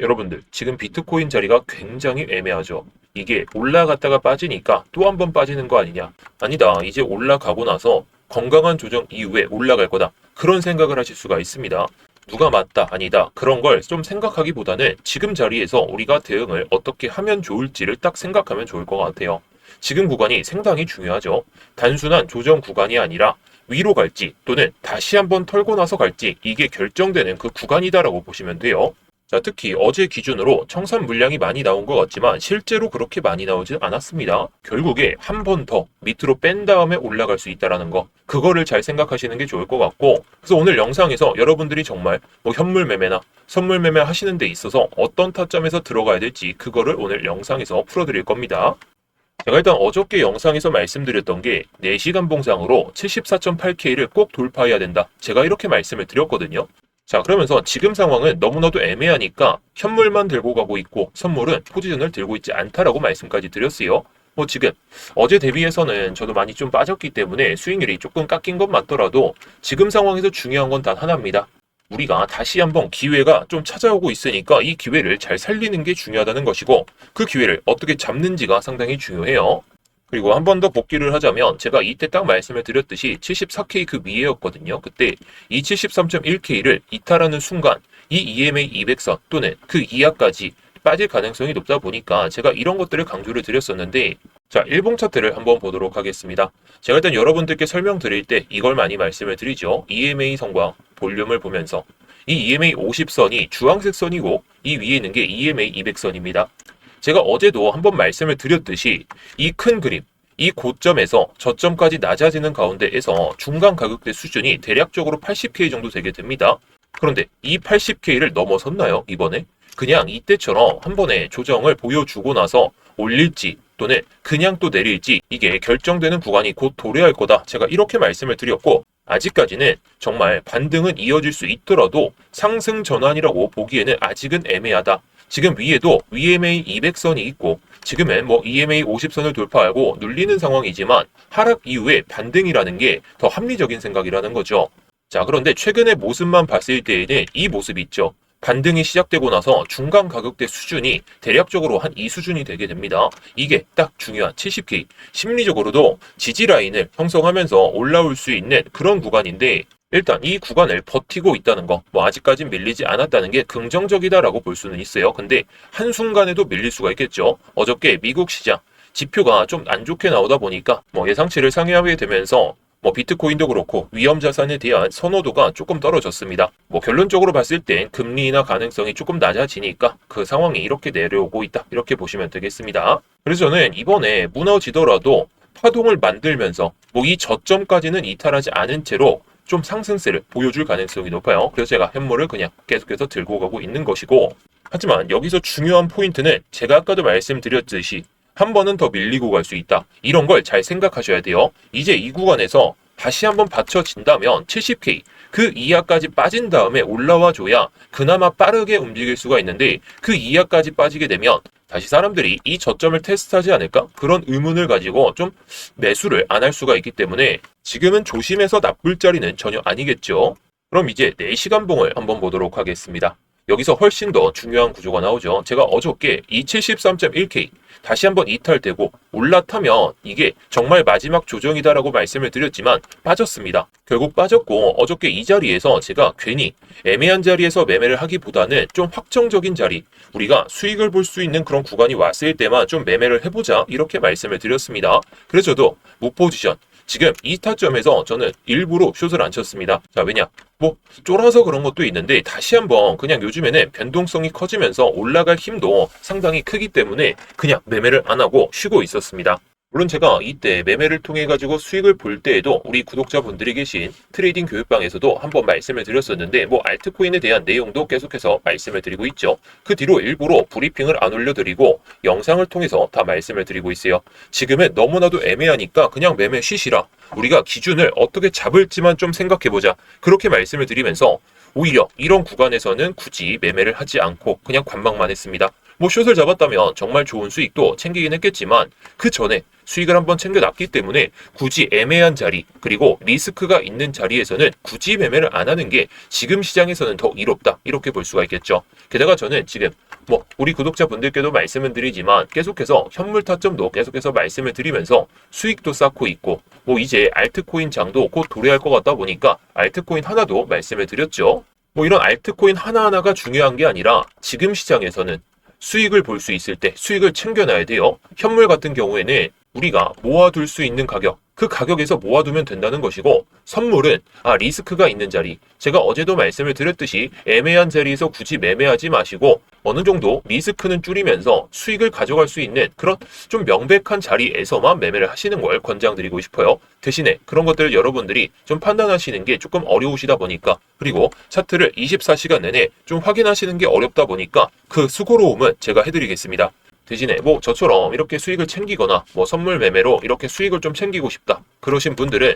여러분들, 지금 비트코인 자리가 굉장히 애매하죠. 이게 올라갔다가 빠지니까 또 한 번 빠지는 거 아니냐? 아니다. 이제 올라가고 나서 건강한 조정 이후에 올라갈 거다. 그런 생각을 하실 수가 있습니다. 누가 맞다, 아니다. 그런 걸 좀 생각하기보다는 지금 자리에서 우리가 대응을 어떻게 하면 좋을지를 딱 생각하면 좋을 것 같아요. 지금 구간이 상당히 중요하죠. 단순한 조정 구간이 아니라 위로 갈지 또는 다시 한번 털고 나서 갈지 이게 결정되는 그 구간이다라고 보시면 돼요. 자, 특히 어제 기준으로 청산 물량이 많이 나온 것 같지만 실제로 그렇게 많이 나오진 않았습니다. 결국에 한 번 더 밑으로 뺀 다음에 올라갈 수 있다는 거, 그거를 잘 생각하시는 게 좋을 것 같고, 그래서 오늘 영상에서 여러분들이 정말 현물 매매나 선물 매매 하시는 데 있어서 어떤 타점에서 들어가야 될지 그거를 오늘 영상에서 풀어드릴 겁니다. 제가 일단 어저께 영상에서 말씀드렸던 게 4시간 봉상으로 74.8K를 꼭 돌파해야 된다. 제가 이렇게 말씀을 드렸거든요. 자, 그러면서 지금 상황은 너무나도 애매하니까 현물만 들고 가고 있고 선물은 포지션을 들고 있지 않다라고 말씀까지 드렸어요. 지금 어제 대비해서는 저도 많이 좀 빠졌기 때문에 수익률이 조금 깎인 것 맞더라도 지금 상황에서 중요한 건 단 하나입니다. 우리가 다시 한번 기회가 좀 찾아오고 있으니까 이 기회를 잘 살리는 게 중요하다는 것이고, 그 기회를 어떻게 잡는지가 상당히 중요해요. 그리고 한 번 더 복귀를 하자면 제가 이때 딱 말씀을 드렸듯이 74K 그 위에였거든요. 그때 이 73.1K를 이탈하는 순간 이 EMA 200선 또는 그 이하까지 빠질 가능성이 높다 보니까 제가 이런 것들을 강조를 드렸었는데, 자, 일봉 차트를 한번 보도록 하겠습니다. 제가 일단 여러분들께 설명드릴 때 이걸 많이 말씀을 드리죠. EMA 선과 볼륨을 보면서 이 EMA 50선이 주황색 선이고 이 위에 있는 게 EMA 200선입니다. 제가 어제도 한번 말씀을 드렸듯이 이 큰 그림, 이 고점에서 저점까지 낮아지는 가운데에서 중간 가격대 수준이 대략적으로 80K 정도 되게 됩니다. 그런데 이 80K를 넘어섰나요, 이번에? 그냥 이때처럼 한 번에 조정을 보여주고 나서 올릴지 또는 그냥 또 내릴지 이게 결정되는 구간이 곧 도래할 거다. 제가 이렇게 말씀을 드렸고, 아직까지는 정말 반등은 이어질 수 있더라도 상승 전환이라고 보기에는 아직은 애매하다. 지금 위에도 EMA 200선이 있고 지금은 EMA 50선을 돌파하고 눌리는 상황이지만 하락 이후에 반등이라는 게 더 합리적인 생각이라는 거죠. 자, 그런데 최근의 모습만 봤을 때에는 이 모습이 있죠. 반등이 시작되고 나서 중간 가격대 수준이 대략적으로 한 이 수준이 되게 됩니다. 이게 딱 중요한 70K, 심리적으로도 지지 라인을 형성하면서 올라올 수 있는 그런 구간인데, 일단 이 구간을 버티고 있다는 거, 아직까진 밀리지 않았다는 게 긍정적이다라고 볼 수는 있어요. 근데 한순간에도 밀릴 수가 있겠죠. 어저께 미국 시장 지표가 좀 안 좋게 나오다 보니까 예상치를 상회하게 되면서 비트코인도 그렇고 위험 자산에 대한 선호도가 조금 떨어졌습니다. 결론적으로 봤을 땐 금리 인하 가능성이 조금 낮아지니까 그 상황이 이렇게 내려오고 있다. 이렇게 보시면 되겠습니다. 그래서 저는 이번에 무너지더라도 파동을 만들면서 이 저점까지는 이탈하지 않은 채로 좀 상승세를 보여줄 가능성이 높아요. 그래서 제가 현물을 그냥 계속해서 들고 가고 있는 것이고, 하지만 여기서 중요한 포인트는 제가 아까도 말씀드렸듯이 한 번은 더 밀리고 갈 수 있다. 이런 걸 잘 생각하셔야 돼요. 이제 이 구간에서 다시 한번 받쳐진다면 70K 그 이하까지 빠진 다음에 올라와 줘야 그나마 빠르게 움직일 수가 있는데, 그 이하까지 빠지게 되면 다시 사람들이 이 저점을 테스트하지 않을까? 그런 의문을 가지고 좀 매수를 안 할 수가 있기 때문에 지금은 조심해서 나쁠 자리는 전혀 아니겠죠. 그럼 이제 4시간 봉을 한번 보도록 하겠습니다. 여기서 훨씬 더 중요한 구조가 나오죠. 제가 어저께 이 73.1K 다시 한번 이탈되고 올라타면 이게 정말 마지막 조정이다라고 말씀을 드렸지만 빠졌습니다. 결국 빠졌고, 어저께 이 자리에서 제가 괜히 애매한 자리에서 매매를 하기보다는 좀 확정적인 자리, 우리가 수익을 볼 수 있는 그런 구간이 왔을 때만 좀 매매를 해보자 이렇게 말씀을 드렸습니다. 그래서 저도 목포지션 지금 이 타점에서 저는 일부러 숏을 안 쳤습니다. 자, 왜냐? 쫄아서 그런 것도 있는데 다시 한번 그냥 요즘에는 변동성이 커지면서 올라갈 힘도 상당히 크기 때문에 그냥 매매를 안 하고 쉬고 있었습니다. 물론 제가 이때 매매를 통해 가지고 수익을 볼 때에도 우리 구독자분들이 계신 트레이딩 교육방에서도 한번 말씀을 드렸었는데 알트코인에 대한 내용도 계속해서 말씀을 드리고 있죠. 그 뒤로 일부러 브리핑을 안 올려드리고 영상을 통해서 다 말씀을 드리고 있어요. 지금은 너무나도 애매하니까 그냥 매매 쉬시라. 우리가 기준을 어떻게 잡을지만 좀 생각해보자. 그렇게 말씀을 드리면서 오히려 이런 구간에서는 굳이 매매를 하지 않고 그냥 관망만 했습니다. 숏을 잡았다면 정말 좋은 수익도 챙기긴 했겠지만 그 전에 수익을 한번 챙겨놨기 때문에 굳이 애매한 자리 그리고 리스크가 있는 자리에서는 굳이 매매를 안 하는 게 지금 시장에서는 더 이롭다 이렇게 볼 수가 있겠죠. 게다가 저는 지금 우리 구독자분들께도 말씀을 드리지만 계속해서 현물 타점도 계속해서 말씀을 드리면서 수익도 쌓고 있고 이제 알트코인 장도 곧 도래할 것 같다 보니까 알트코인 하나도 말씀을 드렸죠. 이런 알트코인 하나하나가 중요한 게 아니라 지금 시장에서는 수익을 볼 수 있을 때 수익을 챙겨놔야 돼요. 현물 같은 경우에는 우리가 모아둘 수 있는 가격, 그 가격에서 모아두면 된다는 것이고, 선물은 리스크가 있는 자리, 제가 어제도 말씀을 드렸듯이 애매한 자리에서 굳이 매매하지 마시고 어느 정도 리스크는 줄이면서 수익을 가져갈 수 있는 그런 좀 명백한 자리에서만 매매를 하시는 걸 권장드리고 싶어요. 대신에 그런 것들을 여러분들이 좀 판단하시는 게 조금 어려우시다 보니까, 그리고 차트를 24시간 내내 좀 확인하시는 게 어렵다 보니까 그 수고로움은 제가 해드리겠습니다. 대신에 저처럼 이렇게 수익을 챙기거나 선물 매매로 이렇게 수익을 좀 챙기고 싶다 그러신 분들은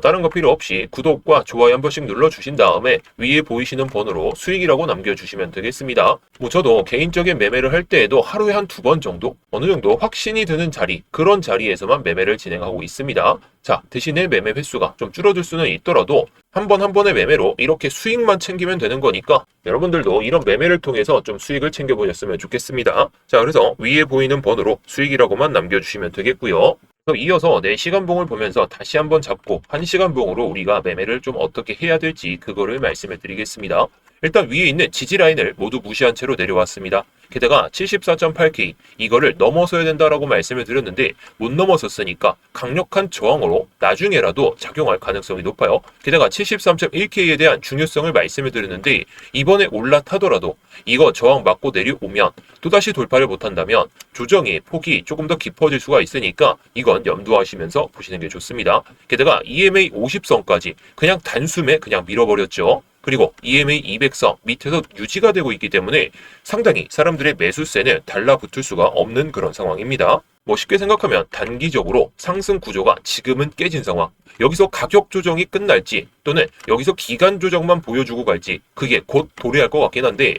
다른 거 필요 없이 구독과 좋아요 한 번씩 눌러주신 다음에 위에 보이시는 번호로 수익이라고 남겨주시면 되겠습니다. 저도 개인적인 매매를 할 때에도 하루에 한 2번 정도 어느 정도 확신이 드는 자리, 그런 자리에서만 매매를 진행하고 있습니다. 자, 대신에 매매 횟수가 좀 줄어들 수는 있더라도 한 번 한 번의 매매로 이렇게 수익만 챙기면 되는 거니까 여러분들도 이런 매매를 통해서 좀 수익을 챙겨보셨으면 좋겠습니다. 자, 그래서 위에 보이는 번호로 수익이라고만 남겨주시면 되겠고요. 이어서 4시간봉을 보면서 다시 한번 잡고 1시간봉으로 우리가 매매를 좀 어떻게 해야 될지 그거를 말씀해 드리겠습니다. 일단 위에 있는 지지라인을 모두 무시한 채로 내려왔습니다. 게다가 74.8K 이거를 넘어서야 된다라고 말씀을 드렸는데 못 넘어섰으니까 강력한 저항으로 나중에라도 작용할 가능성이 높아요. 게다가 73.1K에 대한 중요성을 말씀을 드렸는데 이번에 올라타더라도 이거 저항 맞고 내려오면 또다시 돌파를 못한다면 조정의 폭이 조금 더 깊어질 수가 있으니까 이건 염두하시면서 보시는 게 좋습니다. 게다가 EMA 50선까지 그냥 단숨에 그냥 밀어버렸죠. 그리고 EMA 200선 밑에서 유지가 되고 있기 때문에 상당히 사람들의 매수세는 달라붙을 수가 없는 그런 상황입니다. 쉽게 생각하면 단기적으로 상승 구조가 지금은 깨진 상황, 여기서 가격 조정이 끝날지 또는 여기서 기간 조정만 보여주고 갈지 그게 곧 도래할 것 같긴 한데,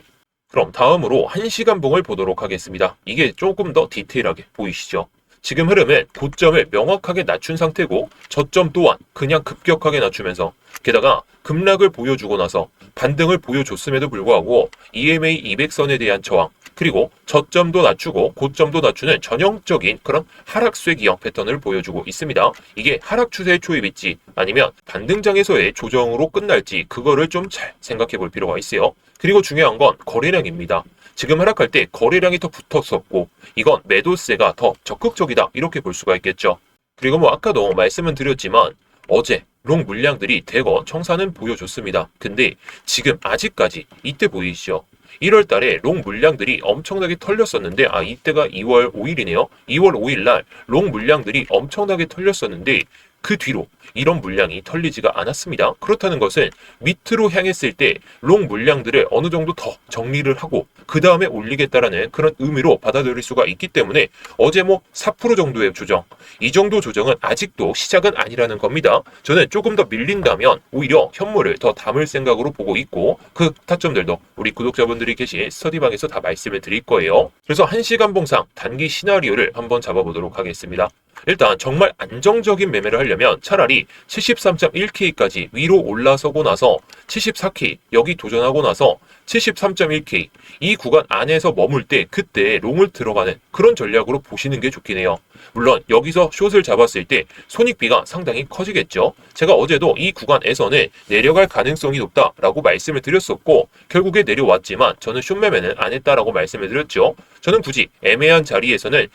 그럼 다음으로 1시간봉을 보도록 하겠습니다. 이게 조금 더 디테일하게 보이시죠? 지금 흐름은 고점을 명확하게 낮춘 상태고 저점 또한 그냥 급격하게 낮추면서, 게다가 급락을 보여주고 나서 반등을 보여줬음에도 불구하고 EMA 200선에 대한 저항, 그리고 저점도 낮추고 고점도 낮추는 전형적인 그런 하락쇠 기형 패턴을 보여주고 있습니다. 이게 하락 추세의 초입일지 아니면 반등장에서의 조정으로 끝날지 그거를 좀 잘 생각해 볼 필요가 있어요. 그리고 중요한 건 거래량입니다. 지금 하락할 때 거래량이 더 붙었었고 이건 매도세가 더 적극적이다 이렇게 볼 수가 있겠죠. 그리고 아까도 말씀은 드렸지만 어제 롱 물량들이 대거 청산은 보여줬습니다. 근데 지금 아직까지 이때 보이시죠? 1월 달에 롱 물량들이 엄청나게 털렸었는데 이때가 2월 5일이네요. 2월 5일 날 롱 물량들이 엄청나게 털렸었는데 그 뒤로 이런 물량이 털리지가 않았습니다. 그렇다는 것은 밑으로 향했을 때 롱 물량들을 어느 정도 더 정리를 하고 그 다음에 올리겠다라는 그런 의미로 받아들일 수가 있기 때문에 어제 4% 정도의 조정, 이 정도 조정은 아직도 시작은 아니라는 겁니다. 저는 조금 더 밀린다면 오히려 현물을 더 담을 생각으로 보고 있고 그 타점들도 우리 구독자분들이 계신 스터디방에서 다 말씀을 드릴 거예요. 그래서 1시간 봉상 단기 시나리오를 한번 잡아보도록 하겠습니다. 일단 정말 안정적인 매매를 하려면 차라리 73.1K까지 위로 올라서고 나서 74K 여기 도전하고 나서 73.1K 이 구간 안에서 머물 때 그때 롱을 들어가는 그런 전략으로 보시는 게 좋긴 해요. 물론 여기서 숏을 잡았을 때 손익비가 상당히 커지겠죠. 제가 어제도 이 구간에서는 내려갈 가능성이 높다라고 말씀을 드렸었고 결국에 내려왔지만 저는 숏 매매는 안 했다라고 말씀을 드렸죠. 저는 굳이 애매한 자리에서는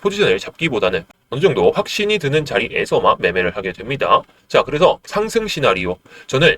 포지션을 잡기보다는 어느 정도 확신이 드는 자리에서만 매매를 하게 됩니다. 자, 그래서 상승 시나리오, 저는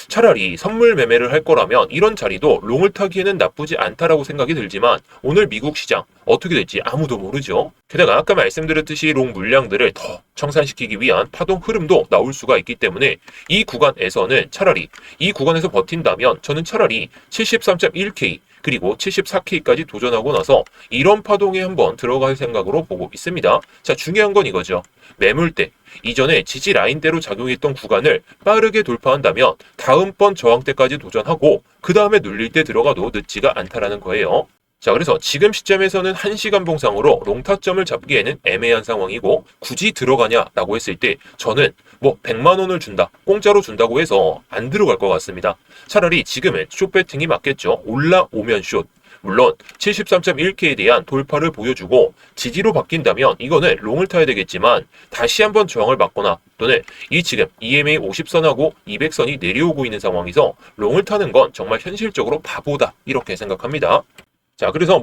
차라리 선물 매매를 할 거라면 이런 자리도 롱을 타기에는 나쁘지 않다라고 생각이 들지만 오늘 미국 시장 어떻게 될지 아무도 모르죠. 게다가 아까 말씀드렸듯이 롱 물량들을 더 청산시키기 위한 파동 흐름도 나올 수가 있기 때문에 이 구간에서는 차라리 이 구간에서 버틴다면 저는 차라리 73.1K 그리고 74K까지 도전하고 나서 이런 파동에 한번 들어갈 생각으로 보고 있습니다. 자, 중요한 건 이거죠. 매물대, 이전에 지지 라인대로 작용했던 구간을 빠르게 돌파한다면 다음번 저항대까지 도전하고 그 다음에 눌릴 때 들어가도 늦지가 않다라는 거예요. 자, 그래서 지금 시점에서는 1시간 봉상으로 롱타점을 잡기에는 애매한 상황이고 굳이 들어가냐라고 했을 때 저는 100만 원을 준다, 공짜로 준다고 해서 안 들어갈 것 같습니다. 차라리 지금은 숏 배팅이 맞겠죠. 올라오면 숏, 물론 73.1K에 대한 돌파를 보여주고 지지로 바뀐다면 이거는 롱을 타야 되겠지만 다시 한번 저항을 맞거나 또는 이 지금 EMA 50선하고 200선이 내려오고 있는 상황에서 롱을 타는 건 정말 현실적으로 바보다 이렇게 생각합니다. 자, 그래서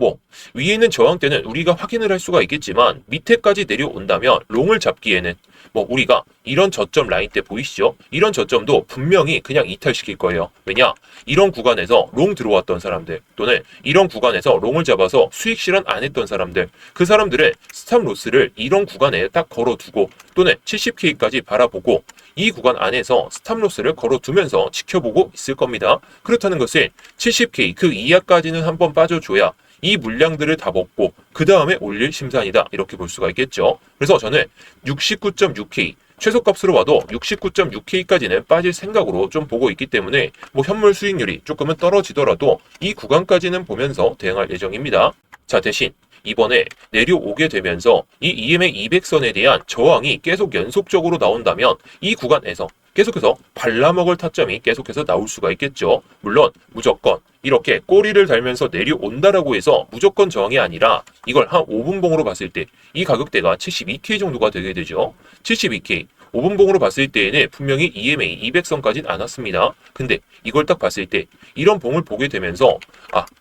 위에 있는 저항대는 우리가 확인을 할 수가 있겠지만 밑에까지 내려온다면 롱을 잡기에는 우리가 이런 저점 라인대 보이시죠? 이런 저점도 분명히 그냥 이탈시킬 거예요. 왜냐? 이런 구간에서 롱 들어왔던 사람들 또는 이런 구간에서 롱을 잡아서 수익 실현 안 했던 사람들, 그 사람들의 스탑 로스를 이런 구간에 딱 걸어두고 또는 70K까지 바라보고 이 구간 안에서 스탑 로스를 걸어두면서 지켜보고 있을 겁니다. 그렇다는 것은 70K 그 이하까지는 한번 빠져줘야 이 물량들을 다 먹고 그 다음에 올릴 심산이다 이렇게 볼 수가 있겠죠. 그래서 저는 69.6K 최소값으로 봐도 69.6K까지는 빠질 생각으로 좀 보고 있기 때문에 현물 수익률이 조금은 떨어지더라도 이 구간까지는 보면서 대응할 예정입니다. 자, 대신 이번에 내려오게 되면서 이 EMA 200선에 대한 저항이 계속 연속적으로 나온다면 이 구간에서 계속해서 발라먹을 타점이 계속해서 나올 수가 있겠죠. 물론 무조건 이렇게 꼬리를 달면서 내려온다라고 해서 무조건 저항이 아니라 이걸 한 5분봉으로 봤을 때 이 가격대가 72K 정도가 되게 되죠. 72K 5분봉으로 봤을 때에는 분명히 EMA 200선까지는 안 왔습니다. 근데 이걸 딱 봤을 때 이런 봉을 보게 되면서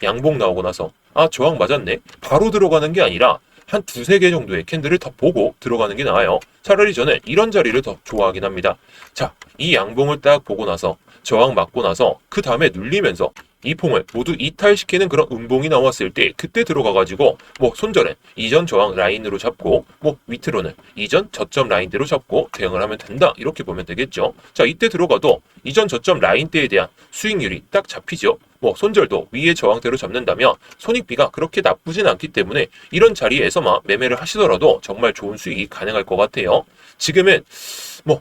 양봉 나오고 나서 저항 맞았네 바로 들어가는 게 아니라 한 두세 개 정도의 캔들을 더 보고 들어가는 게 나아요. 차라리 저는 이런 자리를 더 좋아하긴 합니다. 자, 이 양봉을 딱 보고 나서 저항 맞고 나서 그 다음에 눌리면서 이 퐁을 모두 이탈시키는 그런 음봉이 나왔을 때 그때 들어가가지고 손절은 이전 저항 라인으로 잡고 밑으로는 이전 저점 라인대로 잡고 대응을 하면 된다 이렇게 보면 되겠죠. 자, 이때 들어가도 이전 저점 라인대에 대한 수익률이 딱 잡히죠. 손절도 위에 저항대로 잡는다면 손익비가 그렇게 나쁘진 않기 때문에 이런 자리에서만 매매를 하시더라도 정말 좋은 수익이 가능할 것 같아요. 지금은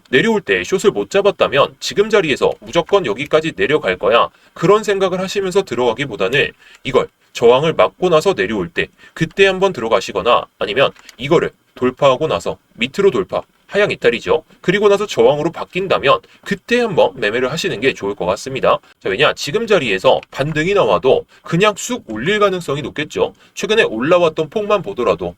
내려올 때 숏을 못 잡았다면 지금 자리에서 무조건 여기까지 내려갈 거야 그런 생각을 하시면서 들어가기보다는 이걸 저항을 맞고 나서 내려올 때 그때 한번 들어가시거나 아니면 이거를 돌파하고 나서 밑으로 돌파 하향 이탈이죠. 그리고 나서 저항으로 바뀐다면 그때 한번 매매를 하시는 게 좋을 것 같습니다. 자, 왜냐 지금 자리에서 반등이 나와도 그냥 쑥 올릴 가능성이 높겠죠. 최근에 올라왔던 폭만 보더라도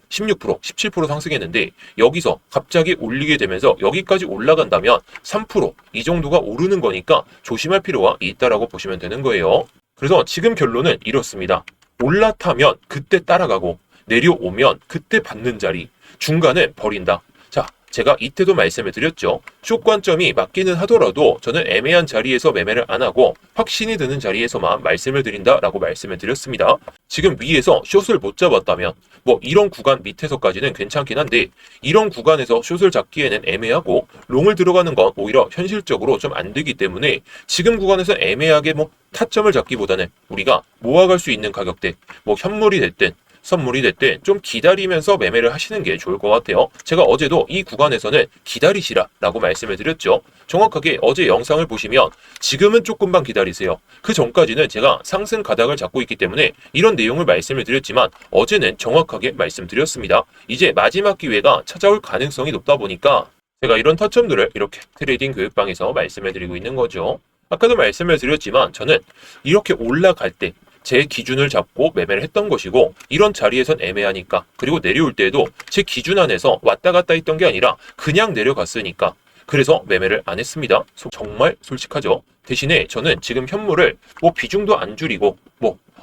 16%, 17% 상승했는데 여기서 갑자기 올리게 되면서 여기까지 올라간다면 3%이 정도가 오르는 거니까 조심할 필요가 있다라고 보시면 되는 거예요. 그래서 지금 결론은 이렇습니다. 올라타면 그때 따라가고 내려오면 그때 받는 자리, 중간은 버린다. 자, 제가 이때도 말씀을 드렸죠. 숏 관점이 맞기는 하더라도 저는 애매한 자리에서 매매를 안 하고 확신이 드는 자리에서만 말씀을 드린다라고 말씀을 드렸습니다. 지금 위에서 숏을 못 잡았다면 이런 구간 밑에서까지는 괜찮긴 한데 이런 구간에서 숏을 잡기에는 애매하고 롱을 들어가는 건 오히려 현실적으로 좀 안 되기 때문에 지금 구간에서 애매하게 타점을 잡기보다는 우리가 모아갈 수 있는 가격대 현물이 됐든 선물이 됐든 좀 기다리면서 매매를 하시는 게 좋을 것 같아요. 제가 어제도 이 구간에서는 기다리시라 라고 말씀을 드렸죠. 정확하게 어제 영상을 보시면 지금은 조금만 기다리세요. 그 전까지는 제가 상승 가닥을 잡고 있기 때문에 이런 내용을 말씀을 드렸지만 어제는 정확하게 말씀드렸습니다. 이제 마지막 기회가 찾아올 가능성이 높다 보니까 제가 이런 타점들을 이렇게 트레이딩 교육방에서 말씀을 드리고 있는 거죠. 아까도 말씀을 드렸지만 저는 이렇게 올라갈 때 제 기준을 잡고 매매를 했던 것이고 이런 자리에선 애매하니까 그리고 내려올 때에도 제 기준 안에서 왔다 갔다 했던 게 아니라 그냥 내려갔으니까 그래서 매매를 안 했습니다. 정말 솔직하죠. 대신에 저는 지금 현물을 비중도 안 줄이고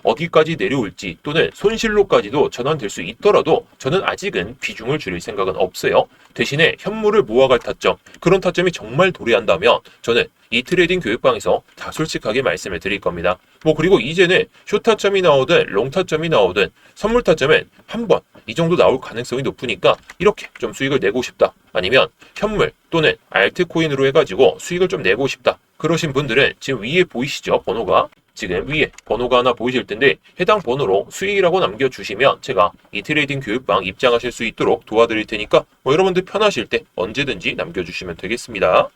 어디까지 내려올지 또는 손실로까지도 전환될 수 있더라도 저는 아직은 비중을 줄일 생각은 없어요. 대신에 현물을 모아갈 타점, 그런 타점이 정말 도래한다면 저는 이 트레이딩 교육방에서 다 솔직하게 말씀을 드릴 겁니다. 그리고 이제는 숏 타점이 나오든 롱 타점이 나오든 선물 타점은 한 번 이 정도 나올 가능성이 높으니까 이렇게 좀 수익을 내고 싶다. 아니면 현물 또는 알트코인으로 해가지고 수익을 좀 내고 싶다. 그러신 분들은 지금 위에 보이시죠? 번호가. 지금 위에 번호가 하나 보이실 텐데 해당 번호로 수익이라고 남겨주시면 제가 이 트레이딩 교육방 입장하실 수 있도록 도와드릴 테니까 여러분들 편하실 때 언제든지 남겨주시면 되겠습니다.